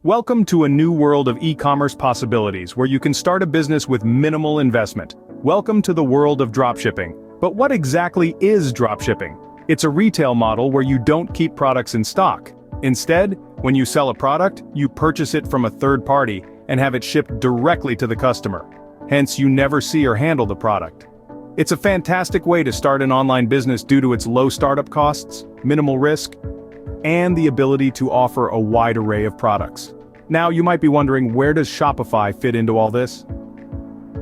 Welcome to a new world of e-commerce possibilities where you can start a business with minimal investment. Welcome to the world of dropshipping. But what exactly is dropshipping? It's a retail model where you don't keep products in stock. Instead, when you sell a product, you purchase it from a third party and have it shipped directly to the customer. Hence, you never see or handle the product. It's a fantastic way to start an online business due to its low startup costs, minimal risk, and the ability to offer a wide array of products. Now you might be wondering, where does Shopify fit into all this?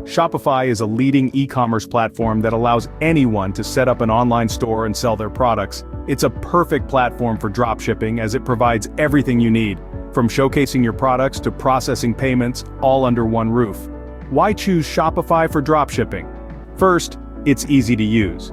Shopify is a leading e-commerce platform that allows anyone to set up an online store and sell their products. It's a perfect platform for dropshipping as it provides everything you need, from showcasing your products to processing payments, all under one roof. Why choose Shopify for dropshipping? First, it's easy to use.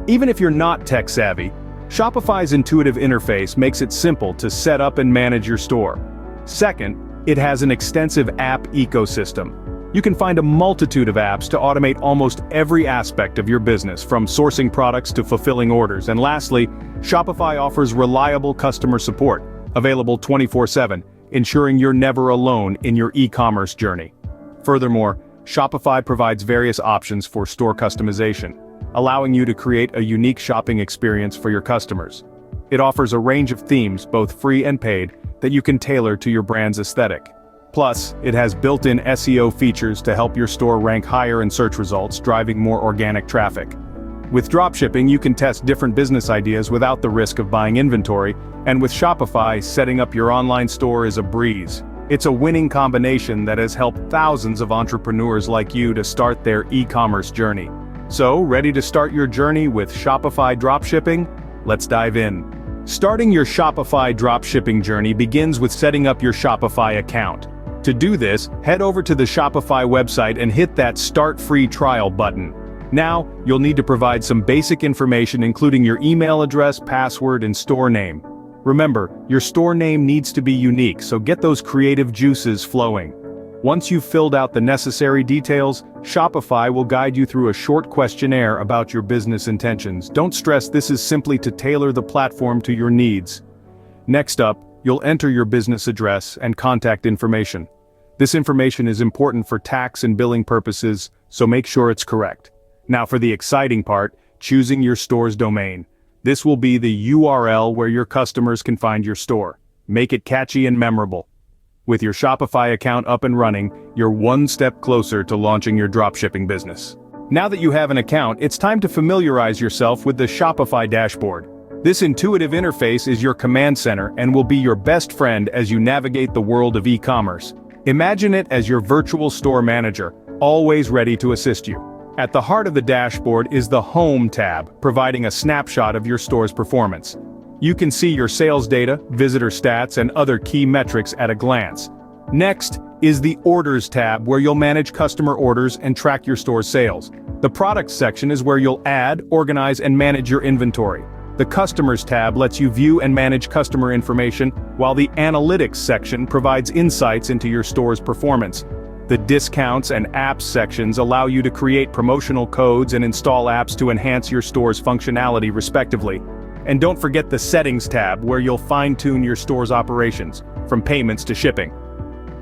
Even if you're not tech-savvy, Shopify's intuitive interface makes it simple to set up and manage your store. Second, it has an extensive app ecosystem. You can find a multitude of apps to automate almost every aspect of your business, from sourcing products to fulfilling orders. And lastly, Shopify offers reliable customer support, available 24/7, ensuring you're never alone in your e-commerce journey. Furthermore, Shopify provides various options for store customization, allowing you to create a unique shopping experience for your customers. It offers a range of themes, both free and paid, that you can tailor to your brand's aesthetic. Plus, it has built-in SEO features to help your store rank higher in search results, driving more organic traffic. With dropshipping, you can test different business ideas without the risk of buying inventory, and with Shopify, setting up your online store is a breeze. It's a winning combination that has helped thousands of entrepreneurs like you to start their e-commerce journey. So, ready to start your journey with Shopify dropshipping? Let's dive in. Starting your Shopify dropshipping journey begins with setting up your Shopify account. To do this, head over to the Shopify website and hit that Start Free Trial button. Now, you'll need to provide some basic information including your email address, password, and store name. Remember, your store name needs to be unique, so get those creative juices flowing. Once you've filled out the necessary details, Shopify will guide you through a short questionnaire about your business intentions. Don't stress, this is simply to tailor the platform to your needs. Next up, you'll enter your business address and contact information. This information is important for tax and billing purposes, so make sure it's correct. Now for the exciting part, choosing your store's domain. This will be the URL where your customers can find your store. Make it catchy and memorable. With your Shopify account up and running, you're one step closer to launching your dropshipping business. Now that you have an account, it's time to familiarize yourself with the Shopify dashboard. This intuitive interface is your command center and will be your best friend as you navigate the world of e-commerce. Imagine it as your virtual store manager, always ready to assist you. At the heart of the dashboard is the Home tab, providing a snapshot of your store's performance. You can see your sales data, visitor stats, and other key metrics at a glance. Next is the Orders tab, where you'll manage customer orders and track your store's sales. The Products section is where you'll add, organize, and manage your inventory. The Customers tab lets you view and manage customer information, while the Analytics section provides insights into your store's performance. The Discounts and Apps sections allow you to create promotional codes and install apps to enhance your store's functionality respectively. And don't forget the Settings tab, where you'll fine-tune your store's operations, from payments to shipping.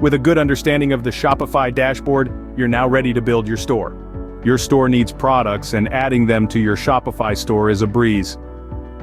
With a good understanding of the Shopify dashboard, you're now ready to build your store. Your store needs products, and adding them to your Shopify store is a breeze.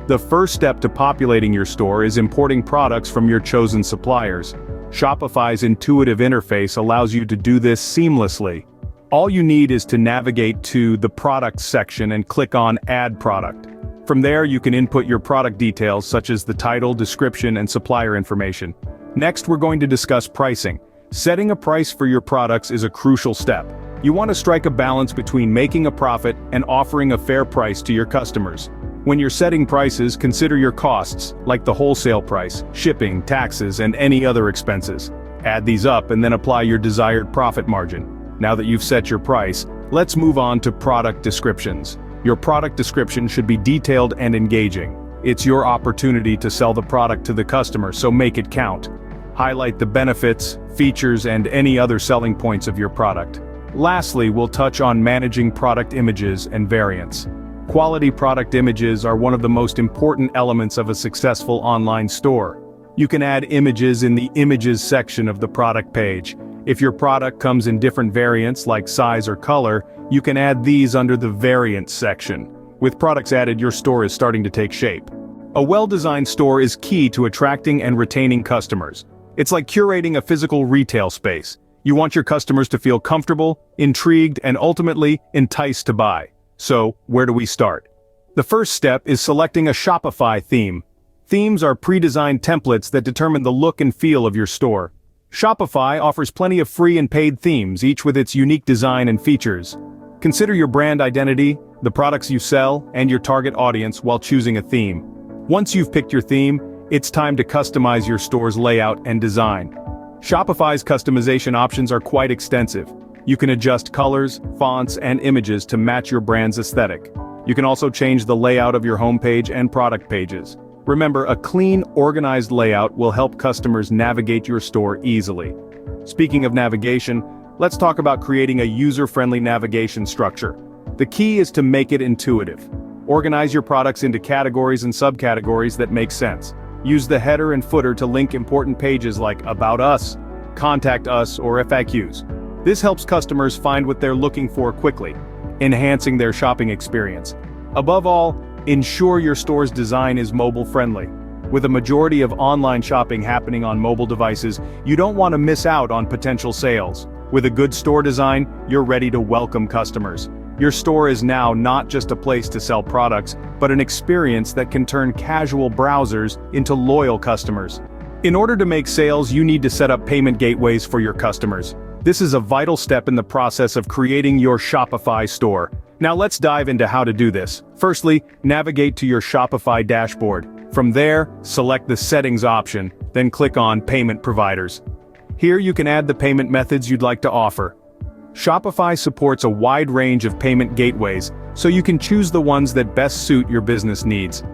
The first step to populating your store is importing products from your chosen suppliers. Shopify's intuitive interface allows you to do this seamlessly. All you need is to navigate to the Products section and click on Add Product. From there, you can input your product details such as the title, description, and supplier information. Next, we're going to discuss pricing. Setting a price for your products is a crucial step. You want to strike a balance between making a profit and offering a fair price to your customers. When you're setting prices, consider your costs, like the wholesale price, shipping, taxes, and any other expenses. Add these up and then apply your desired profit margin. Now that you've set your price, let's move on to product descriptions. Your product description should be detailed and engaging. It's your opportunity to sell the product to the customer, so make it count. Highlight the benefits, features, and any other selling points of your product. Lastly, we'll touch on managing product images and variants. Quality product images are one of the most important elements of a successful online store. You can add images in the Images section of the product page. If your product comes in different variants like size or color, you can add these under the Variants section. With products added, your store is starting to take shape. A well-designed store is key to attracting and retaining customers. It's like curating a physical retail space. You want your customers to feel comfortable, intrigued, and ultimately enticed to buy. So, where do we start? The first step is selecting a Shopify theme. Themes are pre-designed templates that determine the look and feel of your store. Shopify offers plenty of free and paid themes, each with its unique design and features. Consider your brand identity, the products you sell, and your target audience while choosing a theme. Once you've picked your theme, it's time to customize your store's layout and design. Shopify's customization options are quite extensive. You can adjust colors, fonts, and images to match your brand's aesthetic. You can also change the layout of your homepage and product pages. Remember, a clean, organized layout will help customers navigate your store easily. Speaking of navigation, let's talk about creating a user-friendly navigation structure. The key is to make it intuitive. Organize your products into categories and subcategories that make sense. Use the header and footer to link important pages like About Us, Contact Us, or FAQs. This helps customers find what they're looking for quickly, enhancing their shopping experience. Above all, ensure your store's design is mobile-friendly. With a majority of online shopping happening on mobile devices, you don't want to miss out on potential sales. With a good store design, you're ready to welcome customers. Your store is now not just a place to sell products, but an experience that can turn casual browsers into loyal customers. In order to make sales, you need to set up payment gateways for your customers. This is a vital step in the process of creating your Shopify store. Now let's dive into how to do this. Firstly, navigate to your Shopify dashboard. From there, select the Settings option, then click on Payment Providers. Here you can add the payment methods you'd like to offer. Shopify supports a wide range of payment gateways, so you can choose the ones that best suit your business needs.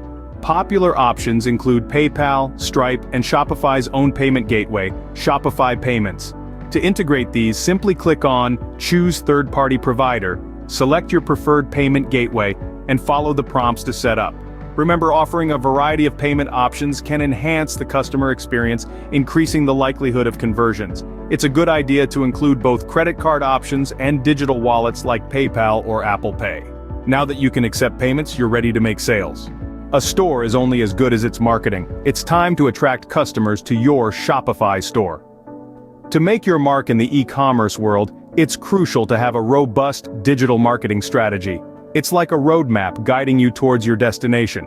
Popular options include PayPal, Stripe, and Shopify's own payment gateway, Shopify Payments. To integrate these, simply click on Choose Third-Party Provider, select your preferred payment gateway, and follow the prompts to set up. Remember, offering a variety of payment options can enhance the customer experience, increasing the likelihood of conversions. It's a good idea to include both credit card options and digital wallets like PayPal or Apple Pay. Now that you can accept payments, you're ready to make sales. A store is only as good as its marketing. It's time to attract customers to your Shopify store. To make your mark in the e-commerce world, it's crucial to have a robust digital marketing strategy. It's like a roadmap guiding you towards your destination.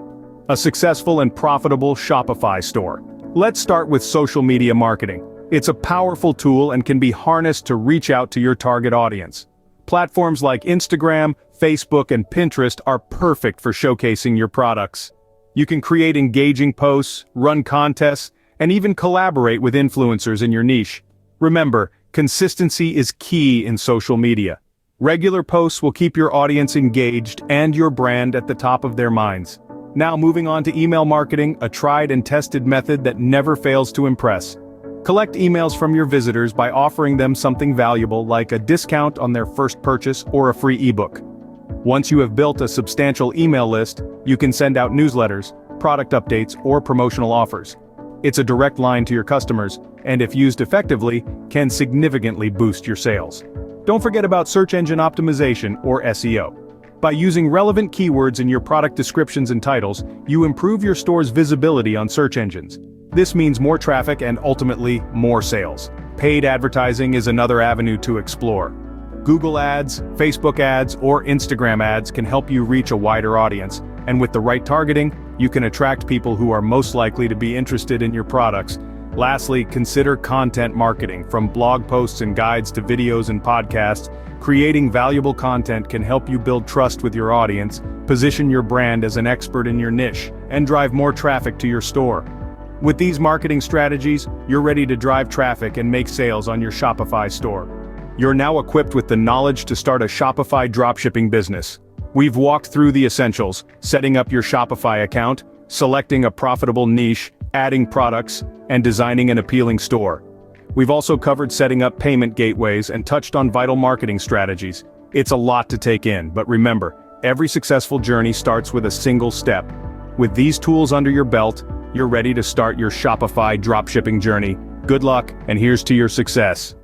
A successful and profitable Shopify store. Let's start with social media marketing. It's a powerful tool and can be harnessed to reach out to your target audience. Platforms like Instagram, Facebook, and Pinterest are perfect for showcasing your products. You can create engaging posts, run contests, and even collaborate with influencers in your niche. Remember, consistency is key in social media. Regular posts will keep your audience engaged and your brand at the top of their minds. Now moving on to email marketing, a tried and tested method that never fails to impress. Collect emails from your visitors by offering them something valuable like a discount on their first purchase or a free ebook. Once you have built a substantial email list, you can send out newsletters, product updates, or promotional offers. It's a direct line to your customers, and if used effectively, can significantly boost your sales. Don't forget about search engine optimization, or SEO. By using relevant keywords in your product descriptions and titles, you improve your store's visibility on search engines. This means more traffic and ultimately more sales. Paid advertising is another avenue to explore. Google ads, Facebook ads, or Instagram ads can help you reach a wider audience, and with the right targeting, you can attract people who are most likely to be interested in your products. Lastly, consider content marketing. From blog posts and guides to videos and podcasts, creating valuable content can help you build trust with your audience, position your brand as an expert in your niche, and drive more traffic to your store. With these marketing strategies, you're ready to drive traffic and make sales on your Shopify store. You're now equipped with the knowledge to start a Shopify dropshipping business. We've walked through the essentials: setting up your Shopify account, selecting a profitable niche, adding products, and designing an appealing store. We've also covered setting up payment gateways and touched on vital marketing strategies. It's a lot to take in, but remember, every successful journey starts with a single step. With these tools under your belt, you're ready to start your Shopify dropshipping journey. Good luck, and here's to your success.